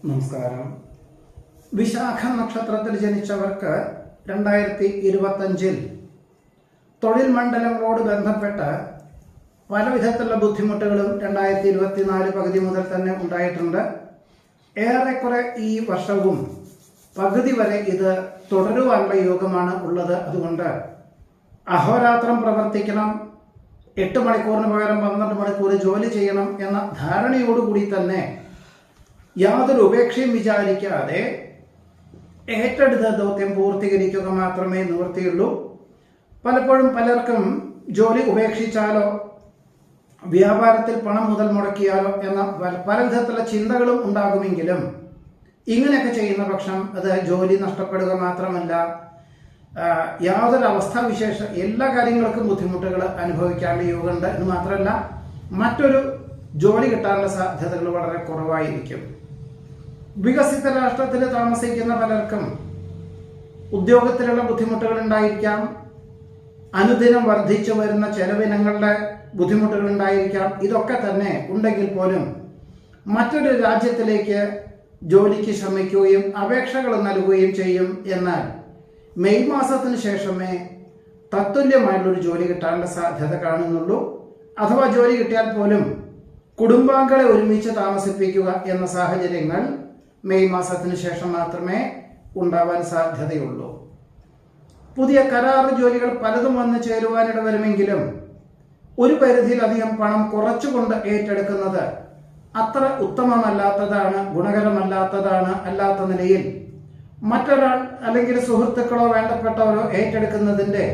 നമസ്കാരം. വിശാഖ നക്ഷത്രത്തിൽ ജനിച്ചവർക്ക് 2025 തൊഴിൽ മണ്ഡലങ്ങളോട് ബന്ധപ്പെട്ട് പല വിധത്തിലുള്ള ബുദ്ധിമുട്ടുകളും 2024 പകുതി മുതൽ തന്നെ ഉണ്ടായിട്ടുണ്ട്. ഏറെക്കുറെ ഈ വർഷവും പകുതി വരെ ഇത് തുടരുവാനുള്ള യോഗമാണ് ഉള്ളത്. അതുകൊണ്ട് അഹോരാത്രം പ്രവർത്തിക്കണം, 8 മണിക്കൂറിന് പകരം 12 മണിക്കൂർ ജോലി ചെയ്യണം എന്ന ധാരണയോടുകൂടി തന്നെ യാതൊരു ഉപേക്ഷയും വിചാരിക്കാതെ ഏറ്റെടുത്ത ദൗത്യം പൂർത്തീകരിക്കുക മാത്രമേ നിവൃത്തിയുള്ളൂ. പലപ്പോഴും പലർക്കും ജോലി ഉപേക്ഷിച്ചാലോ വ്യാപാരത്തിൽ പണം മുതൽ മുടക്കിയാലോ എന്ന പല വിധത്തിലുള്ള ചിന്തകളും ഉണ്ടാകുമെങ്കിലും ഇങ്ങനെയൊക്കെ ചെയ്യുന്ന പക്ഷം അത് ജോലി നഷ്ടപ്പെടുക മാത്രമല്ല, യാതൊരു അവസ്ഥാവിശേഷ എല്ലാ കാര്യങ്ങൾക്കും ബുദ്ധിമുട്ടുകൾ അനുഭവിക്കാനുള്ള യോഗമുണ്ട്. എന്ന് മാത്രമല്ല, മറ്റൊരു ജോലി കിട്ടാനുള്ള സാധ്യതകൾ വളരെ കുറവായിരിക്കും. വികസിത രാഷ്ട്രത്തിൽ താമസിക്കുന്ന പലർക്കും ഉദ്യോഗത്തിലുള്ള ബുദ്ധിമുട്ടുകൾ ഉണ്ടായിരിക്കാം, അനുദിനം വർദ്ധിച്ചു വരുന്ന ചെലവിനങ്ങളുടെ ബുദ്ധിമുട്ടുകൾ ഉണ്ടായിരിക്കാം. ഇതൊക്കെ തന്നെ ഉണ്ടെങ്കിൽ പോലും മറ്റൊരു രാജ്യത്തിലേക്ക് ജോലിക്ക് ശ്രമിക്കുകയും അപേക്ഷകൾ നൽകുകയും ചെയ്യും. എന്നാൽ മെയ് മാസത്തിന് ശേഷമേ തത്തുല്യമായുള്ളൊരു ജോലി കിട്ടാനുള്ള സാധ്യത കാണുന്നുള്ളൂ. അഥവാ ജോലി കിട്ടിയാൽ പോലും കുടുംബാംഗങ്ങളെ ഒരുമിച്ച് താമസിപ്പിക്കുക എന്ന സാഹചര്യങ്ങൾ മെയ് മാസത്തിന് ശേഷം മാത്രമേ ഉണ്ടാവാൻ സാധ്യതയുള്ളൂ. പുതിയ കരാർ ജോലികൾ പലതും വന്നു ചേരുവാനിട വരുമെങ്കിലും ഒരു പരിധിയിലധികം പണം കുറച്ചുകൊണ്ട് ഏറ്റെടുക്കുന്നത് അത്ര ഉത്തമമല്ലാത്തതാണ്, ഗുണകരമല്ലാത്തതാണ്. അല്ലാത്ത നിലയിൽ മറ്റൊരാൾ അല്ലെങ്കിൽ സുഹൃത്തുക്കളോ വേണ്ടപ്പെട്ടവരോ ഏറ്റെടുക്കുന്നതിൻ്റെ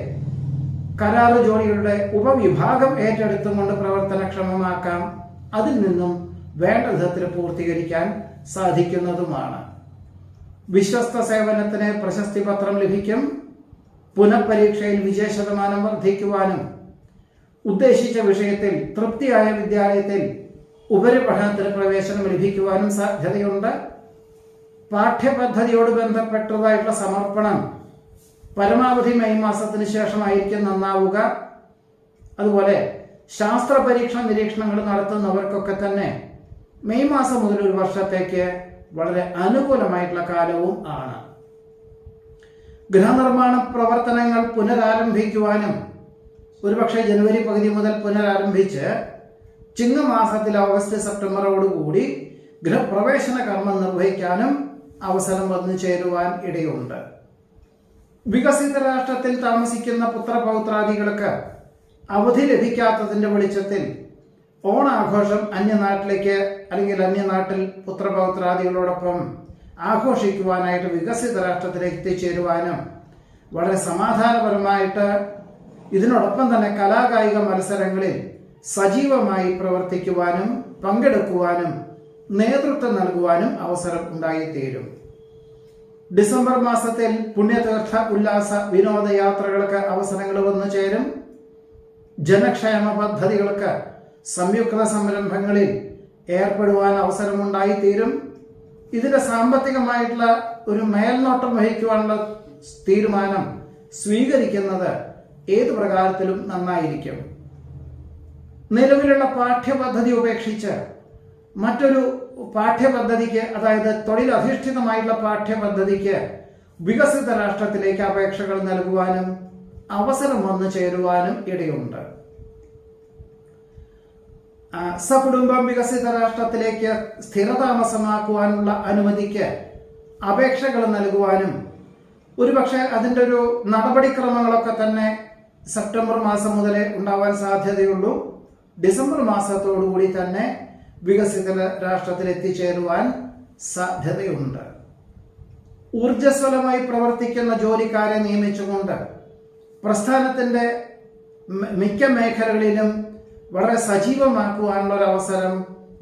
കരാർ ജോലികളുടെ ഉപവിഭാഗം ഏറ്റെടുത്തുകൊണ്ട് പ്രവർത്തനക്ഷമമാക്കാം. അതിൽ നിന്നും വേണ്ട വിധത്തിൽ പൂർത്തീകരിക്കാൻ സാധിക്കുന്നതുമാണ്. വിശ്വസ്ത സേവനത്തിന് പ്രശസ്തി പത്രം ലഭിക്കും. പുനഃപരീക്ഷയിൽ വിജയശതമാനം വർദ്ധിക്കുവാനും ഉദ്ദേശിച്ച വിഷയത്തിൽ തൃപ്തിയായ വിദ്യാലയത്തിൽ ഉപരിപഠനത്തിന് പ്രവേശനം ലഭിക്കുവാനും സാധ്യതയുണ്ട്. പാഠ്യപദ്ധതിയോട് ബന്ധപ്പെട്ടതായിട്ടുള്ള സമർപ്പണം പരമാവധി മെയ് മാസത്തിന് ശേഷമായിരിക്കും നന്നാവുക. അതുപോലെ ശാസ്ത്ര പരീക്ഷ നിരീക്ഷണങ്ങൾ നടത്തുന്നവർക്കൊക്കെ തന്നെ മെയ് മാസം മുതൽ ഒരു വർഷത്തേക്ക് വളരെ അനുകൂലമായിട്ടുള്ള കാലവും ആണ്. ഗൃഹനിർമ്മാണ പ്രവർത്തനങ്ങൾ പുനരാരംഭിക്കുവാനും ഒരുപക്ഷെ ജനുവരി പകുതി മുതൽ പുനരാരംഭിച്ച് ചിങ്ങമാസത്തിൽ ഓഗസ്റ്റ് സെപ്റ്റംബറോടുകൂടി ഗൃഹപ്രവേശന കർമ്മം നിർവഹിക്കാനും അവസരം വന്നു ചേരുവാൻ ഇടയുണ്ട്. വികസിത രാഷ്ട്രത്തിൽ താമസിക്കുന്ന പുത്രപൗത്രാദികൾക്ക് അവധി ലഭിക്കാത്തതിന്റെ വെളിച്ചത്തിൽ ഓണാഘോഷം അന്യനാട്ടിലേക്ക് അല്ലെങ്കിൽ അന്യനാട്ടിൽ പുത്രപൗത്രാദികളോടൊപ്പം ആഘോഷിക്കുവാനായിട്ട് വികസിത രാഷ്ട്രത്തിലേക്ക് എത്തിച്ചേരുവാനും വളരെ സമാധാനപരമായിട്ട് ഇതിനോടൊപ്പം തന്നെ കലാകായിക മത്സരങ്ങളിൽ സജീവമായി പ്രവർത്തിക്കുവാനും പങ്കെടുക്കുവാനും നേതൃത്വം നൽകുവാനും അവസരം ഉണ്ടായിത്തീരും. ഡിസംബർ മാസത്തിൽ പുണ്യതീർത്ഥ ഉല്ലാസ വിനോദയാത്രകൾക്ക് അവസരങ്ങൾ വന്നു ചേരും. ജനക്ഷേമ പദ്ധതികൾക്ക് സംയുക്ത സംരംഭങ്ങളിൽ ഏർപ്പെടുവാൻ അവസരമുണ്ടായിത്തീരും. ഇതിന്റെ സാമ്പത്തികമായിട്ടുള്ള ഒരു മേൽനോട്ടം വഹിക്കുവാനുള്ള തീരുമാനം സ്വീകരിക്കുന്നത് ഏതു പ്രകാരത്തിലും നന്നായിരിക്കും. നിലവിലുള്ള പാഠ്യപദ്ധതി ഉപേക്ഷിച്ച് മറ്റൊരു പാഠ്യപദ്ധതിക്ക്, അതായത് തൊഴിലധിഷ്ഠിതമായിട്ടുള്ള പാഠ്യപദ്ധതിക്ക് വികസിത രാഷ്ട്രത്തിലേക്ക് അപേക്ഷകൾ നൽകുവാനും അവസരം വന്നു ചേരുവാനും ഇടയുണ്ട്. സകുടുംബം വികസിത രാഷ്ട്രത്തിലേക്ക് സ്ഥിരതാമസമാക്കുവാനുള്ള അനുമതിക്ക് അപേക്ഷകൾ നൽകുവാനും ഒരുപക്ഷെ അതിൻ്റെ ഒരു നടപടിക്രമങ്ങളൊക്കെ തന്നെ സെപ്റ്റംബർ മാസം മുതലേ ഉണ്ടാവാൻ സാധ്യതയുള്ളൂ. ഡിസംബർ മാസത്തോടുകൂടി തന്നെ വികസിത രാഷ്ട്രത്തിൽ എത്തിച്ചേരുവാൻ സാധ്യതയുണ്ട്. ഊർജ്ജസ്വലമായി പ്രവർത്തിക്കുന്ന ജോലിക്കാരെ നിയമിച്ചുകൊണ്ട് പ്രസ്ഥാനത്തിന്റെ മിക്ക മേഖലകളിലും വളരെ സജീവമാക്കുവാനുള്ള ഒരു അവസരം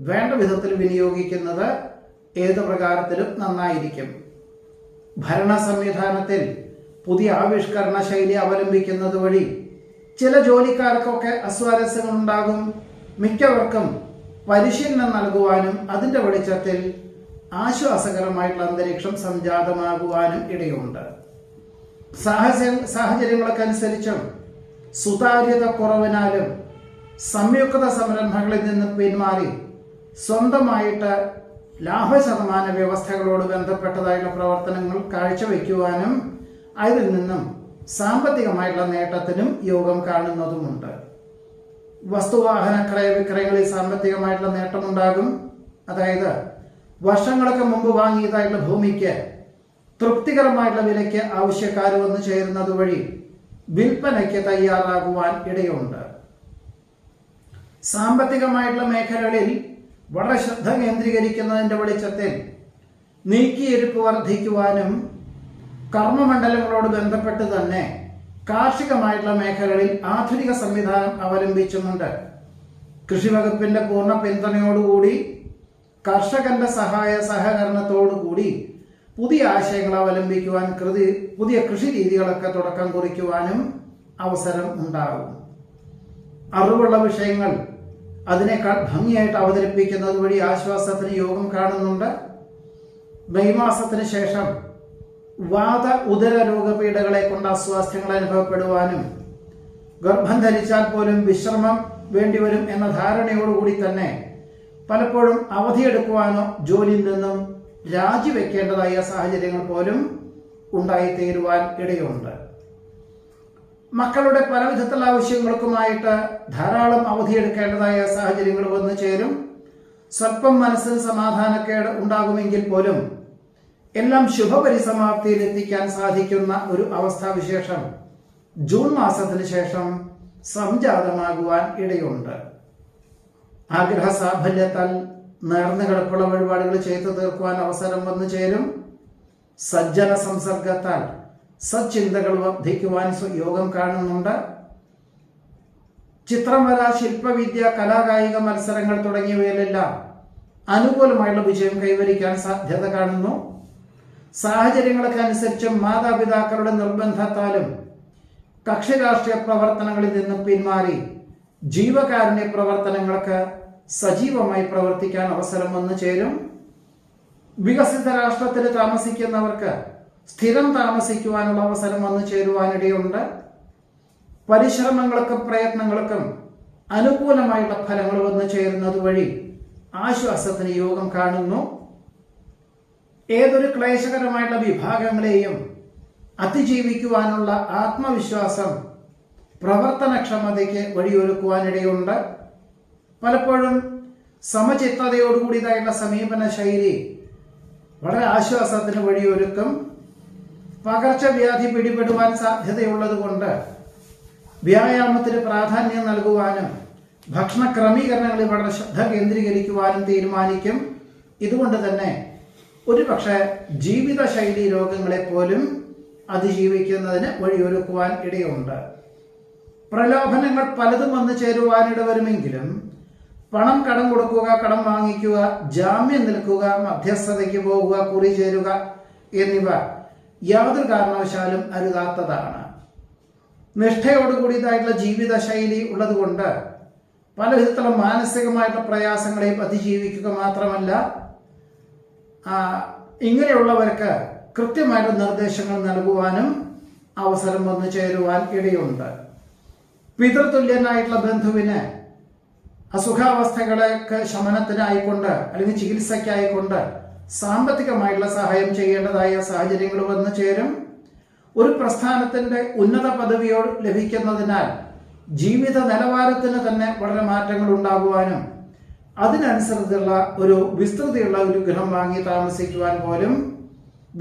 വേണ്ട വിധത്തിൽ വിനിയോഗിക്കുന്നത് ഏത് പ്രകാരത്തിലും നന്നായിരിക്കും. ഭരണ സംവിധാനത്തിൽ പുതിയ ആവിഷ്കരണ ശൈലി അവലംബിക്കുന്നത് വഴി ചില ജോലിക്കാർക്കൊക്കെ അസ്വാരസ്യങ്ങൾ ഉണ്ടാകും. മിക്കവർക്കും പരിശീലനം നൽകുവാനും അതിന്റെ വെളിച്ചത്തിൽ ആശ്വാസകരമായിട്ടുള്ള അന്തരീക്ഷം സംജാതമാകുവാനും ഇടയുണ്ട്. സാഹചര്യങ്ങൾക്കനുസരിച്ചും സുതാര്യത കുറവിനാലും സംയുക്ത സംരംഭങ്ങളിൽ നിന്ന് പിന്മാറി സ്വന്തമായിട്ട് ലാഭശതമാന വ്യവസ്ഥകളോട് ബന്ധപ്പെട്ടതായുള്ള പ്രവർത്തനങ്ങൾ കാഴ്ചവെക്കുവാനും അതിൽ നിന്നും സാമ്പത്തികമായിട്ടുള്ള നേട്ടത്തിനും യോഗം കാണുന്നതുമുണ്ട്. വസ്തുവാഹന ക്രയവിക്രയങ്ങളിൽ സാമ്പത്തികമായിട്ടുള്ള നേട്ടമുണ്ടാകും. അതായത് വർഷങ്ങൾക്ക് മുമ്പ് വാങ്ങിയതായിട്ടുള്ള ഭൂമിക്ക് തൃപ്തികരമായിട്ടുള്ള വിലയ്ക്ക് ആവശ്യക്കാർ വന്നു ചേരുന്നത് വഴി വിൽപ്പനയ്ക്ക് തയ്യാറാകുവാൻ ഇടയുണ്ട്. സാമ്പത്തികമായിട്ടുള്ള മേഖലകളിൽ വളരെ ശ്രദ്ധ കേന്ദ്രീകരിക്കുന്നതിന്റെ വെളിച്ചത്തിൽ നീക്കിയിരുപ്പ് വർദ്ധിക്കുവാനും കർമ്മമണ്ഡലങ്ങളോട് ബന്ധപ്പെട്ട് തന്നെ കാർഷികമായിട്ടുള്ള മേഖലകളിൽ ആധുനിക സംവിധാനം അവലംബിച്ചുകൊണ്ട് കൃഷിവകുപ്പിന്റെ പൂർണ്ണ പിന്തുണയോടുകൂടി കർഷകന്റെ സഹായ സഹകരണത്തോടുകൂടി പുതിയ ആശയങ്ങൾ അവലംബിക്കുവാൻ പുതിയ കൃഷി രീതികളൊക്കെ തുടക്കം കുറിക്കുവാനും അവസരം ഉണ്ടാകും. അറിവുള്ള വിഷയങ്ങൾ അതിനേക്കാൾ ഭംഗിയായിട്ട് അവതരിപ്പിക്കുന്നത് വഴി ആശ്വാസത്തിന് യോഗം കാണുന്നുണ്ട്. മെയ് മാസത്തിന് ശേഷം വാത ഉദര രോഗപീഠകളെ കൊണ്ട് അസ്വാസ്ഥ്യങ്ങൾ അനുഭവപ്പെടുവാനും ഗർഭം ധരിച്ചാൽ പോലും വിശ്രമം വേണ്ടിവരും എന്ന ധാരണയോടുകൂടി തന്നെ പലപ്പോഴും അവധിയെടുക്കുവാനോ ജോലിയിൽ നിന്നും രാജിവെക്കേണ്ടതായ സാഹചര്യങ്ങൾ പോലും ഉണ്ടായിത്തീരുവാൻ ഇടയുണ്ട്. മക്കളുടെ പല വിധത്തിലുള്ള ആവശ്യങ്ങൾക്കുമായിട്ട് ധാരാളം അവധിയെടുക്കേണ്ടതായ സാഹചര്യങ്ങൾ വന്നു ചേരും. സ്വല്പം മനസ്സിന് സമാധാനക്കേട് ഉണ്ടാകുമെങ്കിൽ പോലും എല്ലാം ശുഭപരിസമാപ്തിയിൽ എത്തിക്കാൻ സാധിക്കുന്ന ഒരു അവസ്ഥാവിശേഷം ജൂൺ മാസത്തിന് ശേഷം സംജാതമാകുവാൻ ഇടയുണ്ട്. ആഗ്രഹ സാഫല്യത്താൽ നേർന്നു കിടപ്പുള്ള വഴിപാടുകൾ ചെയ്തു തീർക്കുവാൻ അവസരം വന്നു ചേരും. സജ്ജന സംസർഗത്താൽ സച്ചിന്തകൾ വർദ്ധിക്കുവാൻ യോഗം കാണുന്നുണ്ട്. ചിത്രം വര, ശില്പവിദ്യ, കലാകായിക മത്സരങ്ങൾ തുടങ്ങിയവയിലെല്ലാം അനുകൂലമായുള്ള വിജയം കൈവരിക്കാൻ സാധ്യത കാണുന്നു. സാഹചര്യങ്ങൾക്ക് അനുസരിച്ച് മാതാപിതാക്കളുടെ നിർബന്ധത്താലും കക്ഷി രാഷ്ട്രീയ പ്രവർത്തനങ്ങളിൽ നിന്നും പിന്മാറി ജീവകാരുണ്യ പ്രവർത്തനങ്ങൾക്ക് സജീവമായി പ്രവർത്തിക്കാൻ അവസരം വന്നു ചേരും. വികസിത രാഷ്ട്രത്തിൽ താമസിക്കുന്നവർക്ക് സ്ഥിരം താമസിക്കുവാനുള്ള അവസരം വന്നു ചേരുവാനിടയുണ്ട്. പരിശ്രമങ്ങൾക്കും പ്രയത്നങ്ങൾക്കും അനുകൂലമായുള്ള ഫലങ്ങൾ വന്നു ചേരുന്നത് വഴി ആശ്വാസത്തിന് യോഗം കാണുന്നു. ഏതൊരു ക്ലേശകരമായിട്ടുള്ള വിഭാഗങ്ങളെയും അതിജീവിക്കുവാനുള്ള ആത്മവിശ്വാസം പ്രവർത്തനക്ഷമതയ്ക്ക് വഴിയൊരുക്കുവാനിടയുണ്ട്. പലപ്പോഴും സമചിത്തതയോടുകൂടിയതായുള്ള സമീപന ശൈലി വളരെ ആശ്വാസത്തിന് വഴിയൊരുക്കും. പകർച്ചവ്യാധി പിടിപെടുവാൻ സാധ്യതയുള്ളത് കൊണ്ട് വ്യായാമത്തിന് പ്രാധാന്യം നൽകുവാനും ഭക്ഷണ ക്രമീകരണങ്ങളിൽ വളരെ ശ്രദ്ധ കേന്ദ്രീകരിക്കുവാനും തീരുമാനിക്കും. ഇതുകൊണ്ട് തന്നെ ഒരുപക്ഷെ ജീവിതശൈലി രോഗങ്ങളെ പോലും അതിജീവിക്കുന്നതിന് വഴിയൊരുക്കുവാൻ ഇടയുണ്ട്. പ്രലോഭനങ്ങൾ പലതും വന്നു ചേരുവാനിട വരുമെങ്കിലും പണം കടം കൊടുക്കുക, കടം വാങ്ങിക്കുക, ജാമ്യം നിൽക്കുക, മധ്യസ്ഥതയ്ക്ക് പോകുക, കുറി ചേരുക എന്നിവ യാതൊരു കാരണവശാലും അരുതാത്തതാണ്. നിഷ്ഠയോടുകൂടിയതായിട്ടുള്ള ജീവിതശൈലി ഉള്ളതുകൊണ്ട് പല വിധത്തിലുള്ള മാനസികമായിട്ടുള്ള പ്രയാസങ്ങളെയും അതിജീവിക്കുക മാത്രമല്ല, ഇങ്ങനെയുള്ളവർക്ക് കൃത്യമായിട്ട് നിർദ്ദേശങ്ങൾ നൽകുവാനും അവസരം വന്നു ചേരുവാൻ ഇടയുണ്ട്. പിതൃതുല്യനായിട്ടുള്ള ബന്ധുവിന് അസുഖാവസ്ഥകളൊക്കെ ശമനത്തിനായിക്കൊണ്ട് അല്ലെങ്കിൽ ചികിത്സയ്ക്കായിക്കൊണ്ട് സാമ്പത്തികമായിട്ടുള്ള സഹായം ചെയ്യേണ്ടതായ സാഹചര്യങ്ങൾ വന്നു ചേരും. ഒരു പ്രസ്ഥാനത്തിന്റെ ഉന്നത പദവിയോ ലഭിക്കുന്നതിനാൽ ജീവിത നിലവാരത്തിന് തന്നെ വളരെ മാറ്റങ്ങൾ ഉണ്ടാകുവാനും അതിനനുസരിച്ചുള്ള ഒരു വിസ്തൃതിയുള്ള ഒരു ഗൃഹം വാങ്ങി താമസിക്കുവാൻ പോലും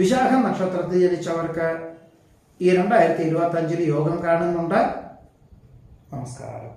വിശാഖ നക്ഷത്രത്തിൽ ജനിച്ചവർക്ക് ഈ 2025 യോഗം കാണുന്നുണ്ട്. നമസ്കാരം.